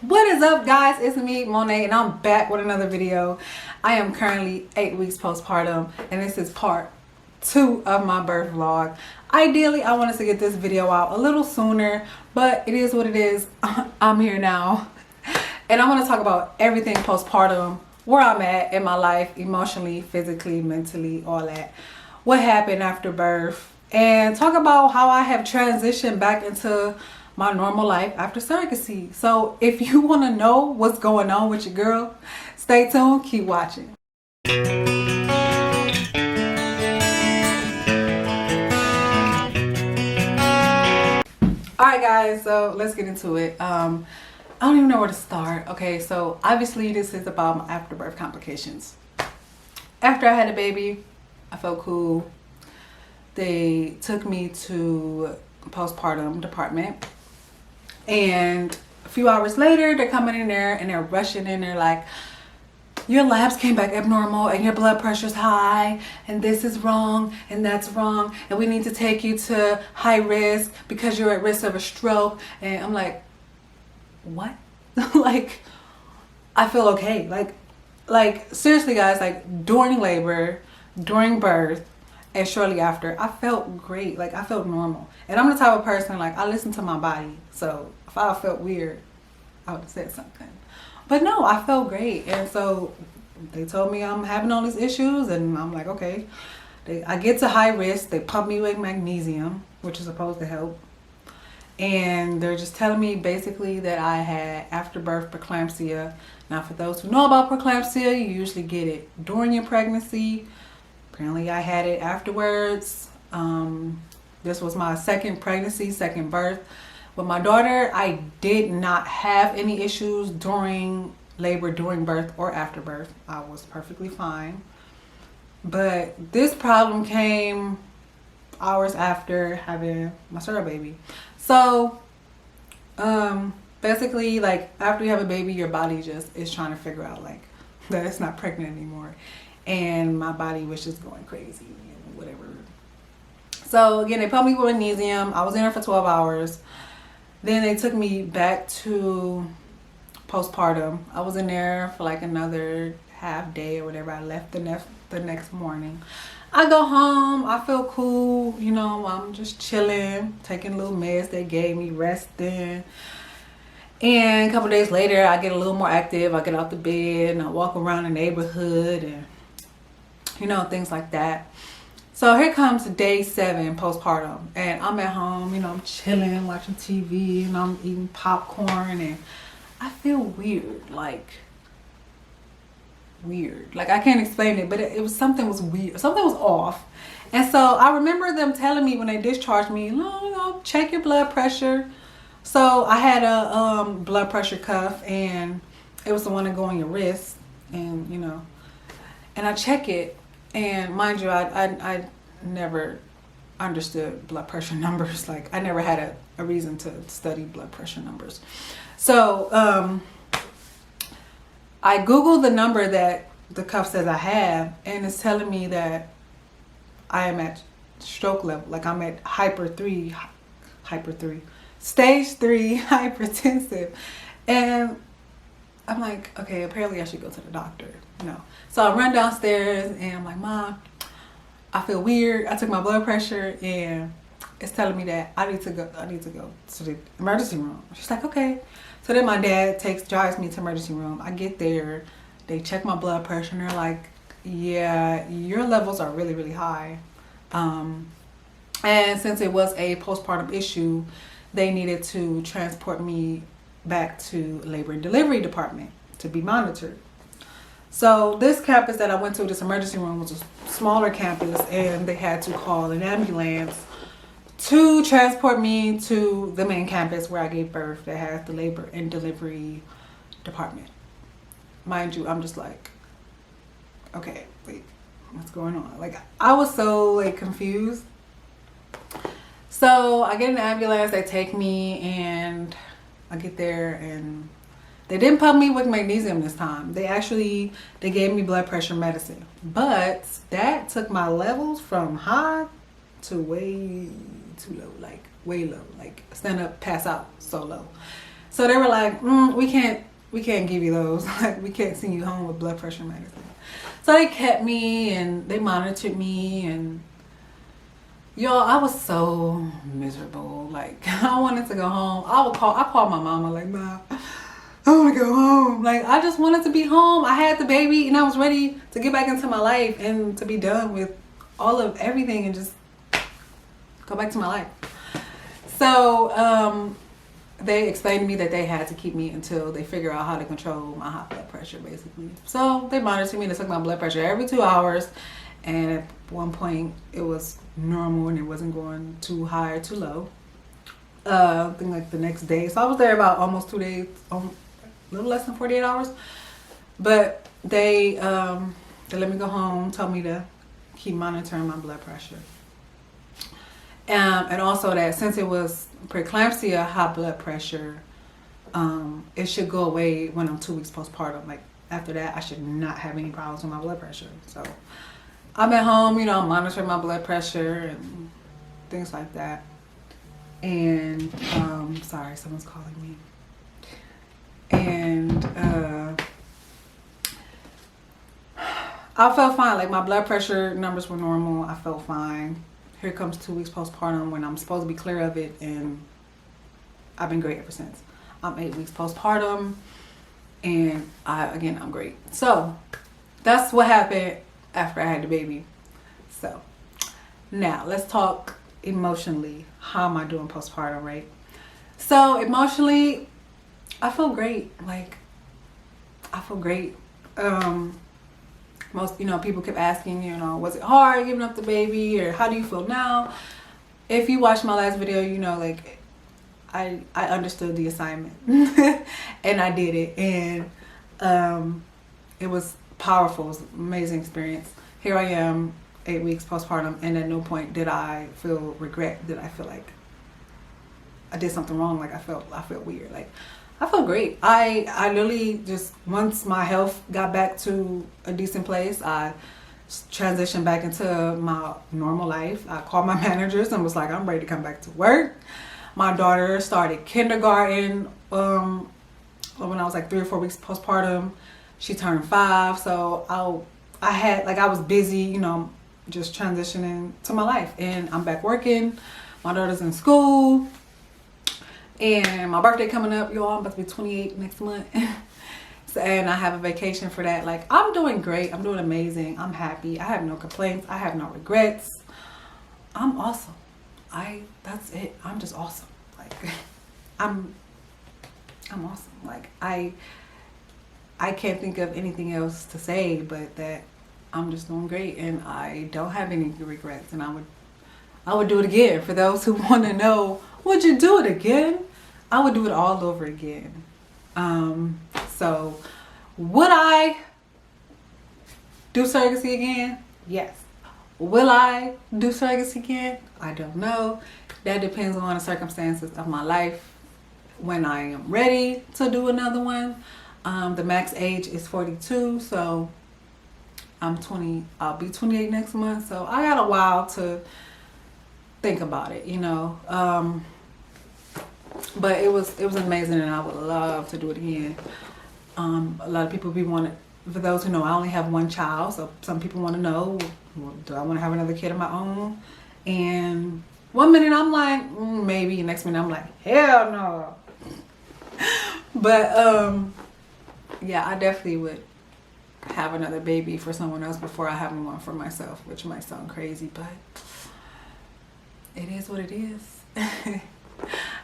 What is up, guys? It's me, Monet, and I'm back with another video. I am currently 8 weeks postpartum, and this is part 2 of my birth vlog. Ideally, I wanted to get this video out a little sooner, but it is what it is. I'm here now, and I want to talk about everything postpartum, where I'm at in my life, emotionally, physically, mentally, all that. What happened after birth, and talk about how I have transitioned back into my normal life after surrogacy. So if you want to know what's going on with your girl, stay tuned, keep watching. Alright guys, so let's get into it. I don't even know where to start. Okay, so obviously this is about my afterbirth complications. After I had a baby, I felt cool. They took me to postpartum department. And a few hours later, they're coming in there and they're rushing in there like, your labs came back abnormal and your blood pressure's high and this is wrong and that's wrong and we need to take you to high risk because you're at risk of a stroke. And I'm like, what? Like, I feel okay. Like seriously guys, like during labor, during birth, and shortly after, I felt great. Like, I felt normal. And I'm the type of person, like, I listen to my body. So if I felt weird, I would have said something. But no, I felt great. And so they told me I'm having all these issues. And I'm like, okay. I get to high risk. They pump me with magnesium, which is supposed to help. And they're just telling me basically that I had afterbirth preeclampsia. Now, for those who know about preeclampsia, you usually get it during your pregnancy. Apparently I had it afterwards. This was my second pregnancy, second birth. With my daughter, I did not have any issues during labor, during birth, or after birth. I was perfectly fine. But this problem came hours after having my surrogate baby. So basically, like, after you have a baby, your body just is trying to figure out like that it's not pregnant anymore. And my body was just going crazy and whatever. So again, they pumped me with magnesium. I was in there for 12 hours. Then they took me back to postpartum. I was in there for like another half day or whatever. I left the next morning. I go home. I feel cool. You know, I'm just chilling, taking little meds they gave me, resting. And a couple days later, I get a little more active. I get out the bed and I walk around the neighborhood and you know, things like that. So here comes day 7 postpartum, and I'm at home, you know, I'm chilling, watching TV, and I'm eating popcorn, and I feel weird, like I can't explain it, but it was something was weird, something was off. And so I remember them telling me when they discharged me, no, check your blood pressure. So I had a blood pressure cuff, and it was the one that go on your wrist, and you know, and I check it. And mind you, I never understood blood pressure numbers. Like, I never had a reason to study blood pressure numbers. So I Googled the number that the cuff says I have, and it's telling me that I am at stroke level. Like, I'm at stage 3 hypertensive. And I'm like, okay, apparently I should go to the doctor. No. So I run downstairs and I'm like, Mom, I feel weird. I took my blood pressure and it's telling me that I need to go to the emergency room. She's like, okay. So then my dad drives me to emergency room. I get there, they check my blood pressure and they're like, yeah, your levels are really, really high. And since it was a postpartum issue, they needed to transport me back to labor and delivery department to be monitored. So this campus that I went to, this emergency room, was a smaller campus, and they had to call an ambulance to transport me to the main campus where I gave birth that has the labor and delivery department. Mind you, I'm just like, okay, wait, what's going on? Like, I was so like confused. So I get an ambulance, they take me, and I get there, and they didn't pump me with magnesium this time. They gave me blood pressure medicine. But that took my levels from high to way too low, like way low, like stand up, pass out, so low. So they were like, we can't give you those. Like, we can't send you home with blood pressure medicine. So they kept me and they monitored me, and y'all, I was so miserable. Like, I wanted to go home. I called my mama like, "Ma, I want to go home." Like, I just wanted to be home. I had the baby and I was ready to get back into my life and to be done with all of everything and just go back to my life. So they explained to me that they had to keep me until they figure out how to control my high blood pressure, basically. So they monitored me. They took my blood pressure every 2 hours, and at one point it was normal and it wasn't going too high or too low. I think like the next day. So I was there about almost 2 days, a little less than 48 hours. But they let me go home, told me to keep monitoring my blood pressure. And also that since it was preeclampsia, high blood pressure, it should go away when I'm 2 weeks postpartum. Like, after that, I should not have any problems with my blood pressure. So I'm at home, monitoring my blood pressure and things like that. And sorry, someone's calling me. And I felt fine. Like, my blood pressure numbers were normal. I felt fine. Here comes 2 weeks postpartum when I'm supposed to be clear of it, and I've been great ever since. I'm 8 weeks postpartum, and I'm great. So that's what happened after I had the baby. So now let's talk emotionally. How am I doing postpartum, right? So emotionally, I feel great. Like, I feel great. Most, people kept asking, was it hard giving up the baby, or how do you feel now? If you watched my last video, like, I understood the assignment and I did it, and it was powerful. It was an amazing experience. Here I am, 8 weeks postpartum, and at no point did I feel regret. Did I feel like I did something wrong? Like, I felt weird. Like, I felt great. I literally just, once my health got back to a decent place, I transitioned back into my normal life. I called my managers and was like, I'm ready to come back to work. My daughter started kindergarten when I was like 3 or 4 weeks postpartum. She turned 5. So I was busy, just transitioning to my life. And I'm back working. My daughter's in school. And my birthday coming up, y'all. I'm about to be 28 next month. And I have a vacation for that. Like, I'm doing great. I'm doing amazing. I'm happy. I have no complaints. I have no regrets. I'm awesome. That's it. I'm just awesome. Like, I'm awesome. Like, I can't think of anything else to say but that I'm just doing great, and I don't have any regrets, and I would do it again. For those who want to know, would you do it again? I would do it all over again. So would I do surrogacy again? Yes. Will I do surrogacy again? I don't know. That depends on the circumstances of my life when I am ready to do another one. The max age is 42, so I'm 20. I'll be 28 next month, so I got a while to think about it, but it was amazing, and I would love to do it again. A lot of people for those who know, I only have one child, so some people want to know, do I want to have another kid of my own? And one minute I'm like, maybe. Next minute I'm like, hell no. But yeah, I definitely would have another baby for someone else before I have one for myself, which might sound crazy, but it is what it is.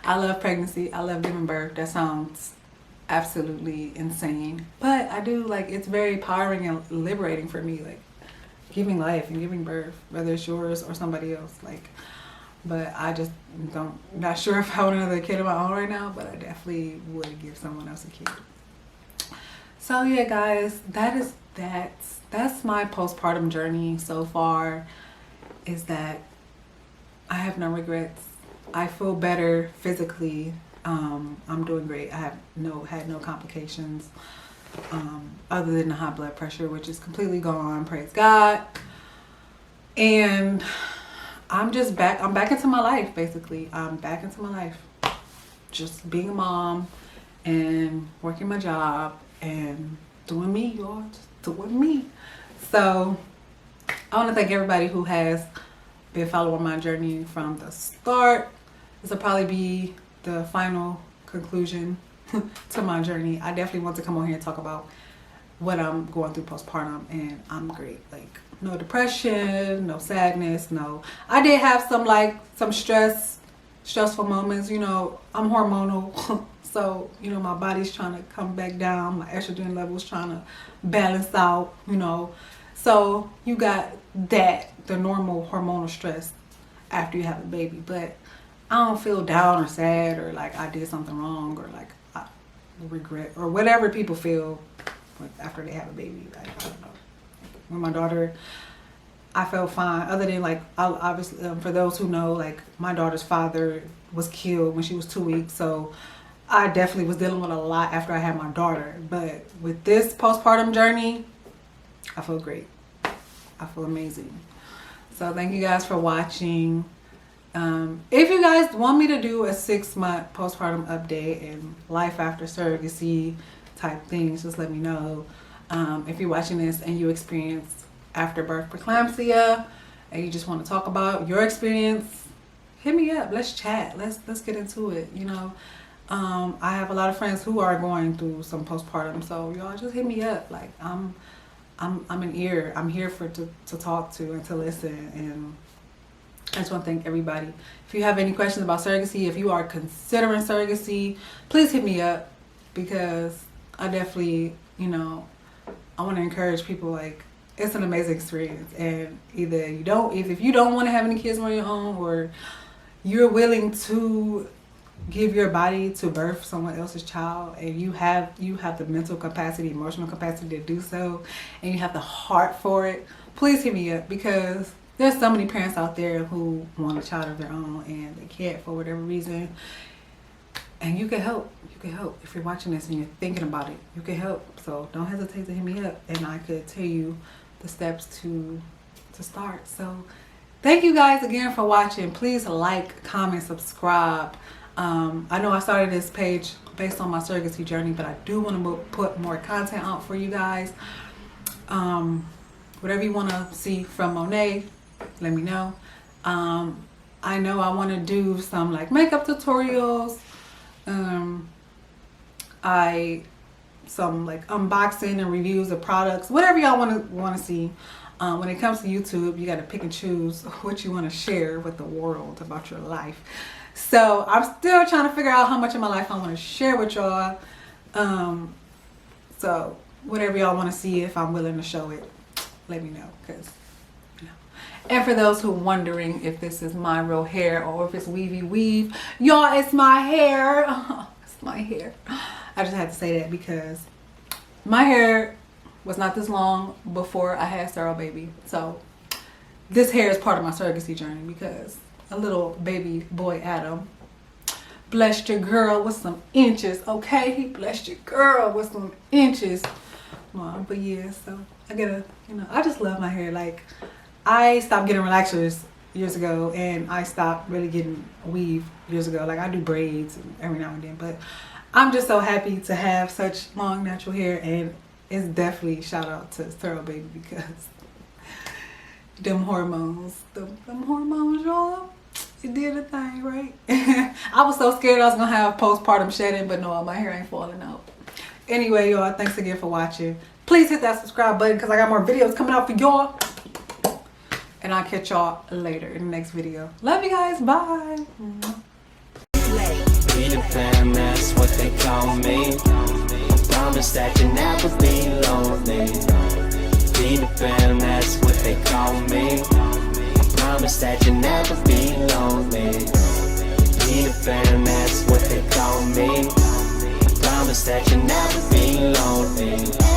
I love pregnancy. I love giving birth. That sounds absolutely insane, but I do. Like, it's very empowering and liberating for me, like giving life and giving birth, whether it's yours or somebody else. Like, but I just not sure if I want another kid of my own right now, but I definitely would give someone else a kid. So yeah, guys, that's my postpartum journey so far, is that I have no regrets. I feel better physically. I'm doing great. I have had no complications other than the high blood pressure, which is completely gone, praise God. And I'm just back. I'm back into my life, basically. I'm back into my life. Just being a mom and working my job and doing me, y'all, just doing me. So I want to thank everybody who has been following my journey from the start. This will probably be the final conclusion to my journey. I definitely want to come on here and talk about what I'm going through postpartum, and I'm great. Like, no depression, no sadness, no. I did have some stressful moments. You know, I'm hormonal, so you know my body's trying to come back down. My estrogen levels trying to balance out. You know, so you got that, the normal hormonal stress after you have a baby. But I don't feel down or sad or like I did something wrong or like I regret or whatever people feel after they have a baby. Like, I don't know. With my daughter, I felt fine. Other than like, obviously, for those who know, like my daughter's father was killed when she was 2 weeks. So I definitely was dealing with a lot after I had my daughter. But with this postpartum journey, I feel great. I feel amazing. So thank you guys for watching. If you guys want me to do a 6-month postpartum update and life after surrogacy type things, just let me know. If you're watching this and you experience after birth preeclampsia and you just want to talk about your experience, hit me up. Let's chat. Let's get into it. You know, I have a lot of friends who are going through some postpartum, so y'all just hit me up. Like I'm an ear. I'm here to talk to and to listen. And I just want to thank everybody. If you have any questions about surrogacy, if you are considering surrogacy, please hit me up, because I definitely, you know, I want to encourage people. Like, it's an amazing experience, and either if you don't want to have any kids on your own, or you're willing to give your body to birth someone else's child, and you have the mental capacity, emotional capacity to do so, and you have the heart for it, please hit me up, because there's so many parents out there who want a child of their own and they can't for whatever reason. And you can help. You can help. If you're watching this and you're thinking about it, you can help. So don't hesitate to hit me up, and I could tell you the steps to start. So thank you guys again for watching. Please like, comment, subscribe. I know I started this page based on my surrogacy journey, but I do want to put more content out for you guys. Whatever you want to see from Monet, let me know. I know I want to do some like makeup tutorials, some like unboxing and reviews of products, whatever y'all want to see. When it comes to YouTube, you got to pick and choose what you want to share with the world about your life. So I'm still trying to figure out how much of my life I want to share with y'all. So whatever y'all want to see, if I'm willing to show it, let me know, because you know. And for those who are wondering if this is my real hair or if it's weave, y'all, it's my hair. It's my hair. I just had to say that because my hair was not this long before I had Sarah baby. So this hair is part of my surrogacy journey, because a little baby boy Adam blessed your girl with some inches. Okay, he blessed your girl with some inches. But yeah, so I gotta, you know, I just love my hair. Like, I stopped getting relaxers years ago, and I stopped really getting weave years ago. Like, I do braids every now and then, but I'm just so happy to have such long natural hair, and it's definitely shout out to Thorough Baby, because them hormones, y'all, it did a thing, right? I was so scared I was gonna have postpartum shedding, but no, my hair ain't falling out. Anyway, y'all, thanks again for watching. Please hit that subscribe button, because I got more videos coming out for y'all. And I'll catch y'all later in the next video. Love you guys. Bye. Peter Pan, that's what they call me. Promise that you'll never be lonely. Peter Pan, that's what they call me. Promise that you'll never be lonely. Peter Pan, that's what they call me. Promise that you'll never be lonely.